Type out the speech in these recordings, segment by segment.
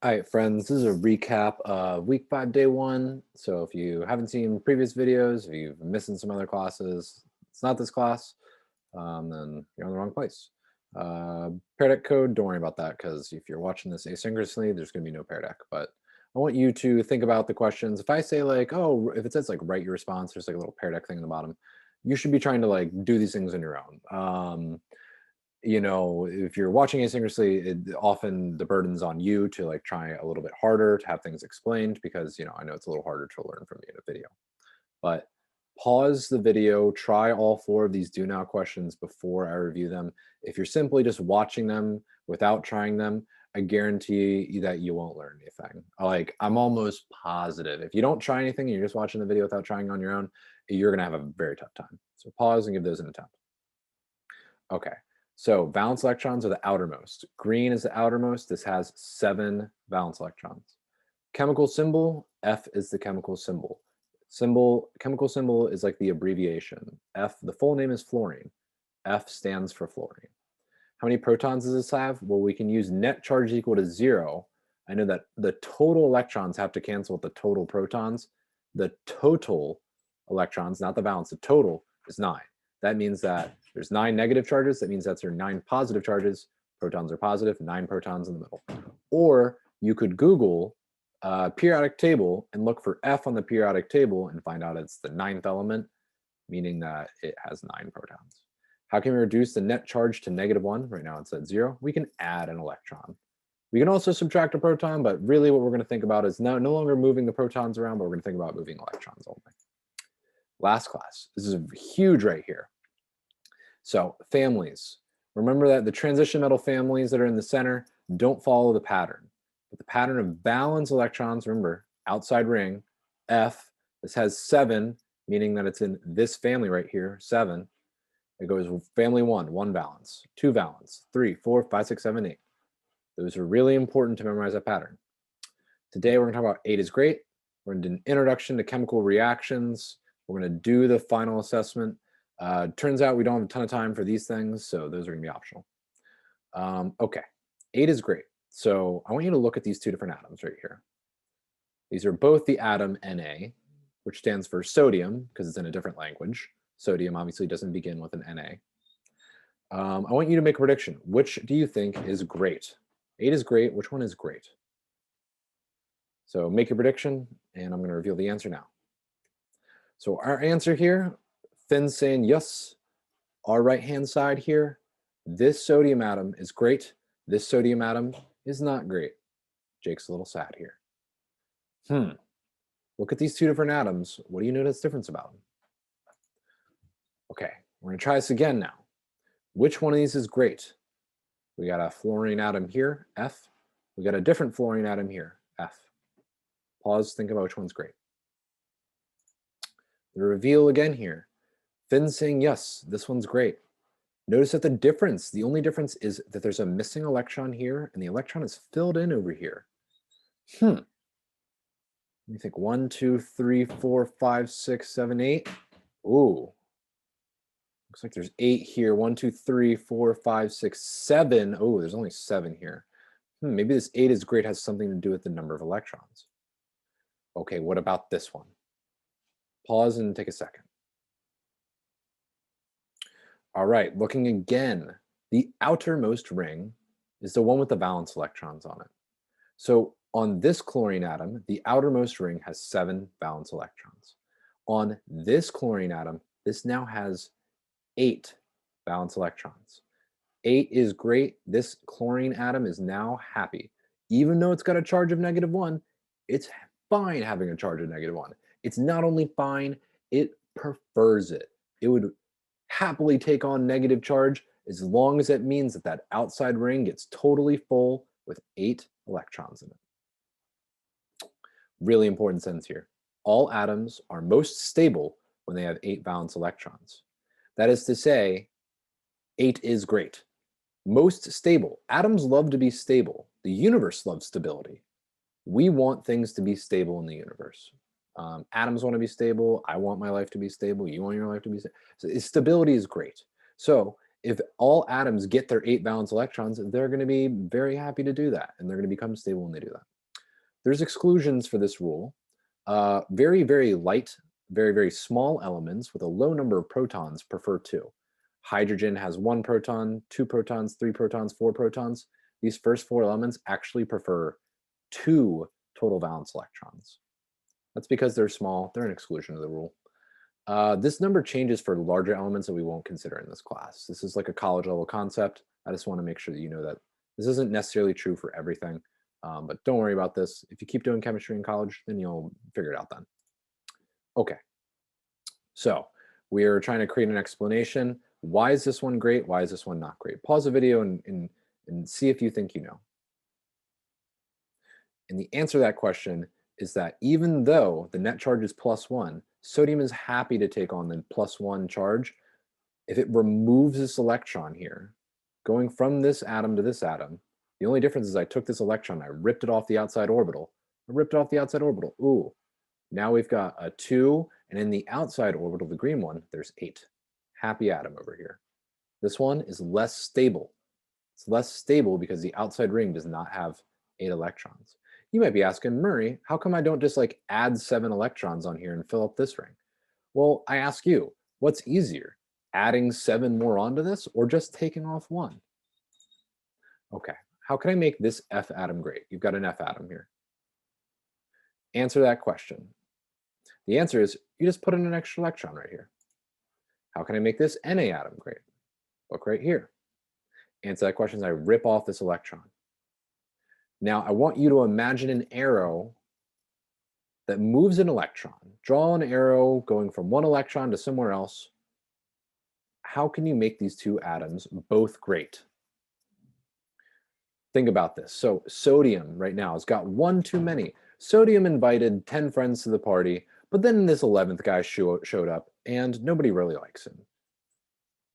All right, friends, this is a recap of week 5, day 1. So if you haven't seen previous videos, if you've missing some other classes, it's not this class, then you're in the wrong place. Pear Deck code, don't worry about that because if you're watching this asynchronously, there's going to be no Pear Deck. But I want you to think about the questions. If I say like, oh, if it says like write your response, there's like a little Pear Deck thing in the bottom. You should be trying to like do these things on your own. If you're watching asynchronously, often the burden's on you to like try a little bit harder to have things explained because, I know it's a little harder to learn from me in a video. But pause the video, try all 4 of these do now questions before I review them. If you're simply just watching them without trying them, I guarantee you that you won't learn anything. I'm almost positive. If you don't try anything and you're just watching the video without trying on your own, you're gonna have a very tough time. So pause and give those an attempt. Okay. So valence electrons are the outermost. Green is the outermost. This has 7 valence electrons. Chemical symbol, F is the chemical symbol. Chemical symbol is like the abbreviation. F, the full name is fluorine. F stands for fluorine. How many protons does this have? Well, we can use net charge equal to 0. I know that the total electrons have to cancel with the total protons. The total electrons, not the valence, the total is 9. That means that there's 9 negative charges. That means that's there 9 positive charges. Protons are positive, 9 protons in the middle. Or you could Google periodic table and look for F on the periodic table and find out it's the 9th element, meaning that it has 9 protons. How can we reduce the net charge to -1? Right now it's at 0. We can add an electron. We can also subtract a proton, but really what we're going to think about is no longer moving the protons around, but we're going to think about moving electrons only. Last class. This is huge right here. So families. Remember that the transition metal families that are in the center don't follow the pattern. But the pattern of valence electrons, remember, outside ring, F, this has 7, meaning that it's in this family right here, 7. It goes family 1, 1 valence, 2 valence, 3, 4, 5, 6, 7, 8. Those are really important to memorize that pattern. Today we're going to talk about 8 is great. We're going to do an introduction to chemical reactions. We're going to do the final assessment. Turns out we don't have a ton of time for these things, so those are going to be optional. Okay, 8 is great. So I want you to look at these 2 different atoms right here. These are both the atom Na, which stands for sodium because it's in a different language. Sodium obviously doesn't begin with an Na. I want you to make a prediction. Which do you think is great? 8 is great. Which one is great? So make your prediction, and I'm going to reveal the answer now. So our answer here, Finn's saying yes. Our right-hand side here, this sodium atom is great. This sodium atom is not great. Jake's a little sad here. Look at these 2 different atoms. What do you notice difference about them? Okay, we're going to try this again now. Which one of these is great? We got a fluorine atom here, F. We got a different fluorine atom here, F. Pause, think about which one's great. The reveal again here. Finn's saying yes, this one's great. Notice that the only difference is that there's a missing electron here and the electron is filled in over here. Let me think, 1, 2, 3, 4, 5, 6, 7, 8. Ooh, looks like there's 8 here. 1, 2, 3, 4, 5, 6, 7. Oh, there's only 7 here. Maybe this 8 is great has something to do with the number of electrons. Okay, what about this one? Pause and take a second. All right, looking again, the outermost ring is the one with the valence electrons on it. So on this chlorine atom, the outermost ring has 7 valence electrons. On this chlorine atom, this now has 8 valence electrons. 8 is great. This chlorine atom is now happy. Even though it's got a charge of -1, it's fine having a charge of -1. It's not only fine, it prefers it. It would happily take on negative charge as long as it means that that outside ring gets totally full with 8 electrons in it. Really important sentence here. All atoms are most stable when they have 8 valence electrons. That is to say, 8 is great. Most stable. Atoms love to be stable. The universe loves stability. We want things to be stable in the universe. Atoms want to be stable. I want my life to be stable. You want your life to be stable. So stability is great. So if all atoms get their 8 valence electrons, they're going to be very happy to do that. And they're going to become stable when they do that. There's exclusions for this rule. Very, very light, very, very small elements with a low number of protons prefer two. Hydrogen has 1 proton, 2 protons, 3 protons, 4 protons. These first 4 elements actually prefer 2 total valence electrons. That's because they're small. They're an exclusion of the rule. This number changes for larger elements that we won't consider in this class. This is like a college level concept. I just want to make sure that you know that this isn't necessarily true for everything, but don't worry about this. If you keep doing chemistry in college, then you'll figure it out then. Okay, so we're trying to create an explanation. Why is this one great? Why is this one not great? Pause the video and see if you think you know. And the answer to that question is that even though the net charge is +1, sodium is happy to take on the +1 charge if it removes this electron here, going from this atom to this atom. The only difference is I took this electron, I ripped it off the outside orbital. I ripped it off the outside orbital. Ooh, now we've got a 2, and in the outside orbital, the green one, there's 8. Happy atom over here. This one is less stable. It's less stable because the outside ring does not have 8 electrons. You might be asking, Murray, how come I don't just like add 7 electrons on here and fill up this ring? Well, I ask you, what's easier, adding 7 more onto this or just taking off 1? Okay, how can I make this F atom great? You've got an F atom here. Answer that question. The answer is you just put in an extra electron right here. How can I make this Na atom great? Look right here. Answer that question is I rip off this electron. Now I want you to imagine an arrow that moves an electron. Draw an arrow going from one electron to somewhere else. How can you make these two atoms both great? Think about this. So sodium right now has got 1 too many. Sodium invited 10 friends to the party, but then this 11th guy showed up and nobody really likes him.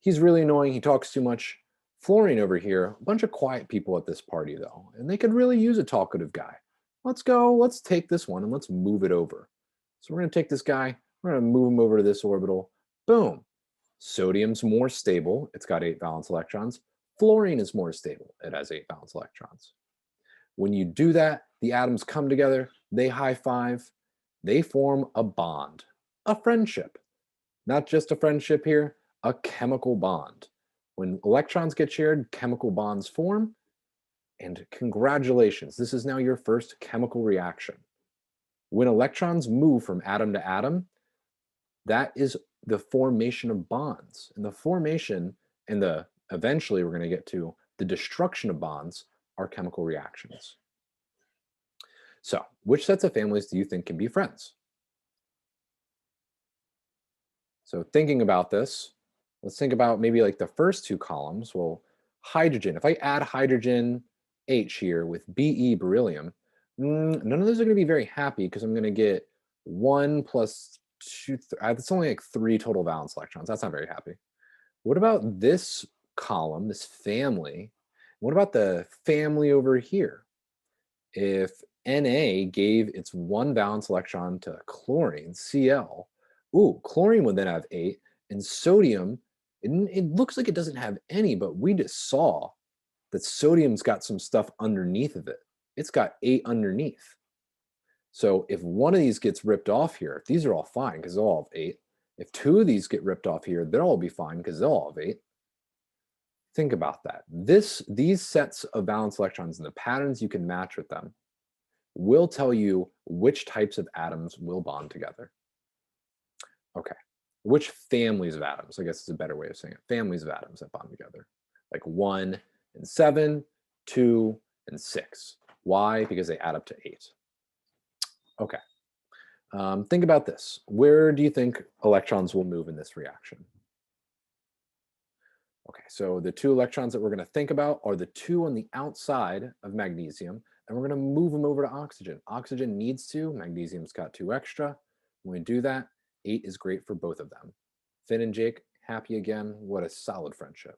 He's really annoying. He talks too much. Fluorine over here, a bunch of quiet people at this party though, and they could really use a talkative guy. Let's take this one and let's move it over. So we're gonna take this guy, we're gonna move him over to this orbital. Boom. Sodium's more stable. It's got 8 valence electrons. Fluorine is more stable. It has 8 valence electrons. When you do that, the atoms come together, they high five, they form a bond, a friendship. Not just a friendship here, a chemical bond. When electrons get shared, chemical bonds form, and congratulations, this is now your first chemical reaction. When electrons move from atom to atom, that is the formation of bonds. And the formation and eventually we're going to get to the destruction of bonds are chemical reactions. So, which sets of families do you think can be friends? So thinking about this, let's think about maybe like the first 2 columns. Well, hydrogen, if I add hydrogen H here with Be beryllium, none of those are going to be very happy because I'm going to get 1 plus 2, it's only like 3 total valence electrons. That's not very happy. What about this column, this family? What about the family over here? If Na gave its 1 valence electron to chlorine, Cl, chlorine would then have 8, and sodium, it looks like it doesn't have any, but we just saw that sodium's got some stuff underneath of it. It's got 8 underneath. So if one of these gets ripped off here, these are all fine because they'll all have 8. If 2 of these get ripped off here, they'll all be fine because they'll all have 8. Think about that. These sets of valence electrons and the patterns you can match with them will tell you which types of atoms will bond together. Okay, which families of atoms, I guess is a better way of saying it. Families of atoms that bond together, like 1 and 7, 2 and 6. Why? Because they add up to 8. Okay, think about this. Where do you think electrons will move in this reaction? Okay, so the 2 electrons that we're going to think about are the 2 on the outside of magnesium, and we're going to move them over to oxygen. Oxygen needs 2, magnesium's got 2 extra. When we do that, 8 is great for both of them. Finn and Jake, happy again. What a solid friendship.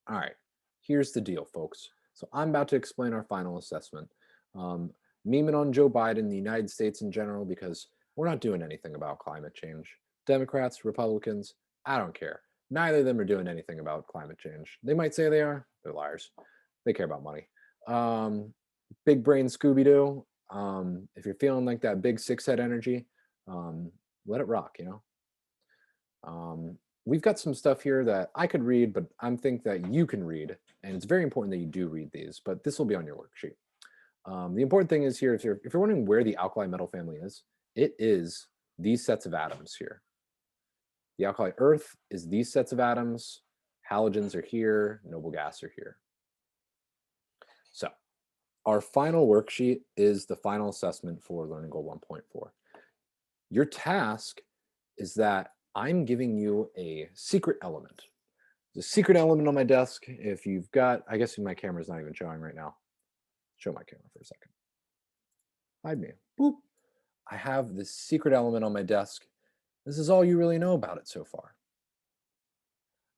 All right, here's the deal, folks. So I'm about to explain our final assessment. Memeing on Joe Biden, the United States in general, because we're not doing anything about climate change. Democrats, Republicans, I don't care. Neither of them are doing anything about climate change. They might say they are. They're liars. They care about money. Big brain Scooby-Doo. If you're feeling like that big six head energy, let it rock, you know? We've got some stuff here that I could read, but I'm think that you can read, and it's very important that you do read these, but this will be on your worksheet. The important thing is here, if you're wondering where the alkali metal family is, it is these sets of atoms here. The alkali earth is these sets of atoms. Halogens are here, noble gas are here. So our final worksheet is the final assessment for Learning Goal 1.4. Your task is that I'm giving you a secret element. There's a secret element on my desk. If you've got, I guess my camera's not even showing right now. Show my camera for a second. Hide me. Boop. I have this secret element on my desk. This is all you really know about it so far.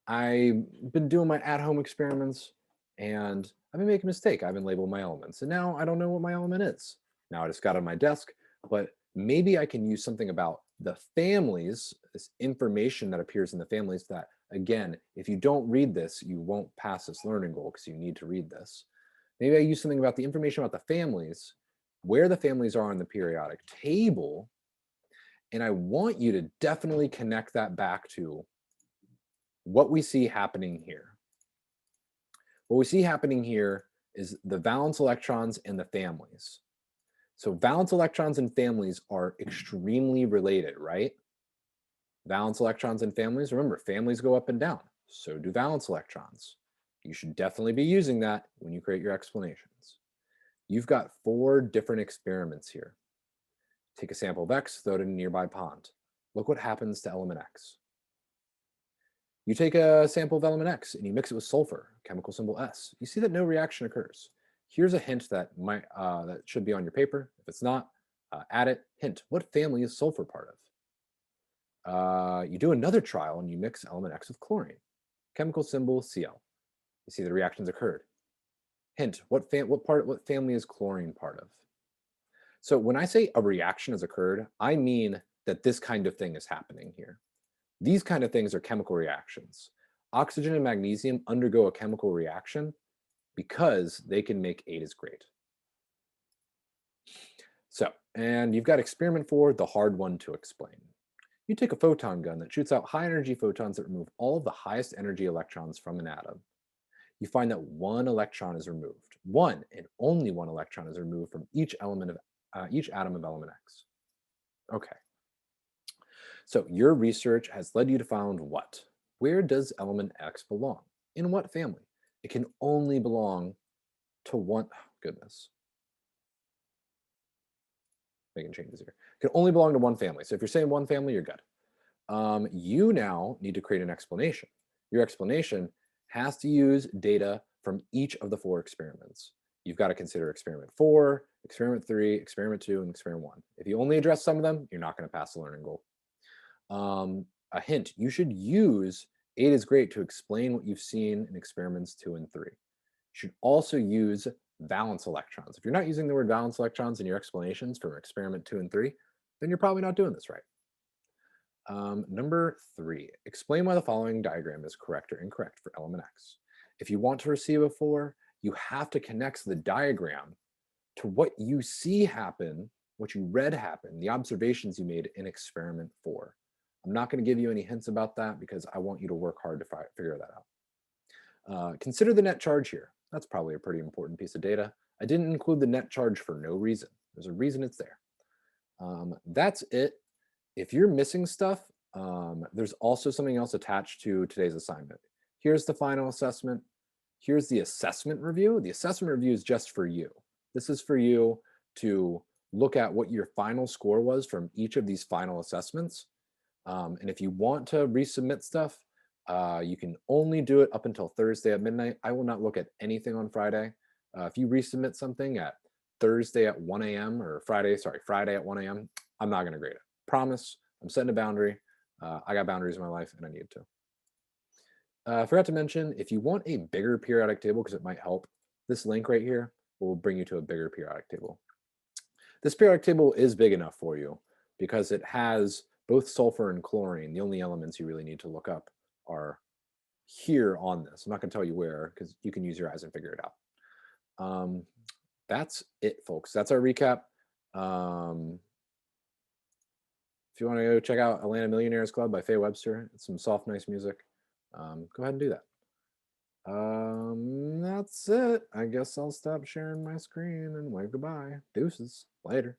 I've been doing my at-home experiments and I've been making a mistake. I've been labeling my elements and now I don't know what my element is. Now I just got it on my desk, but maybe I can use something about the families, this information that appears in the families that, again, if you don't read this, you won't pass this learning goal because you need to read this. Maybe I use something about the information about the families, where the families are on the periodic table, and I want you to definitely connect that back to what we see happening here. What we see happening here is the valence electrons and the families. So valence electrons and families are extremely related, right? Valence electrons and families, remember, families go up and down. So do valence electrons. You should definitely be using that when you create your explanations. You've got 4 different experiments here. Take a sample of X, throw it in a nearby pond. Look what happens to element X. You take a sample of element X and you mix it with sulfur, chemical symbol S. You see that no reaction occurs. Here's a hint that that should be on your paper. If it's not, add it. Hint, what family is sulfur part of? You do another trial and you mix element X with chlorine, chemical symbol Cl. You see the reactions occurred. Hint, what family is chlorine part of? So when I say a reaction has occurred, I mean that this kind of thing is happening here. These kind of things are chemical reactions. Oxygen and magnesium undergo a chemical reaction because they can make 8 is great. So, and you've got experiment 4, the hard one to explain. You take a photon gun that shoots out high energy photons that remove all of the highest energy electrons from an atom. You find that 1 electron is removed. 1 and only 1 electron is removed from each atom of element X. Okay. So your research has led you to find what? Where does element X belong? In what family? It can only belong to one, oh, goodness. Making changes here. It can only belong to one family. So if you're saying one family, you're good. You now need to create an explanation. Your explanation has to use data from each of the 4 experiments. You've got to consider experiment 4, experiment 3, experiment 2, and experiment 1. If you only address some of them, you're not going to pass the learning goal. A hint, you should use 8 is great to explain what you've seen in experiments 2 and 3. You should also use valence electrons. If you're not using the word valence electrons in your explanations for experiment 2 and 3, then you're probably not doing this right. Number 3, explain why the following diagram is correct or incorrect for element X. If you want to receive a 4, you have to connect the diagram to what you see happen, what you read happen, the observations you made in experiment 4. I'm not going to give you any hints about that because I want you to work hard to figure that out. Consider the net charge here. That's probably a pretty important piece of data. I didn't include the net charge for no reason. There's a reason it's there. That's it. If you're missing stuff, there's also something else attached to today's assignment. Here's the final assessment. Here's the assessment review. The assessment review is just for you. This is for you to look at what your final score was from each of these final assessments. And if you want to resubmit stuff, you can only do it up until Thursday at midnight. I will not look at anything on Friday. If you resubmit something at Thursday at 1 a.m. or Friday at 1 a.m., I'm not going to grade it. Promise. I'm setting a boundary. I got boundaries in my life and I need to. I forgot to mention, if you want a bigger periodic table, because it might help, this link right here will bring you to a bigger periodic table. This periodic table is big enough for you because it has both sulfur and chlorine. The only elements you really need to look up are here on this. I'm not going to tell you where because you can use your eyes and figure it out. that's it, folks. That's our recap. Um, if you want to go check out Atlanta Millionaires Club by Faye Webster, it's some soft, nice music. Go ahead and do that. That's it. I guess I'll stop sharing my screen and wave goodbye. Deuces. Later.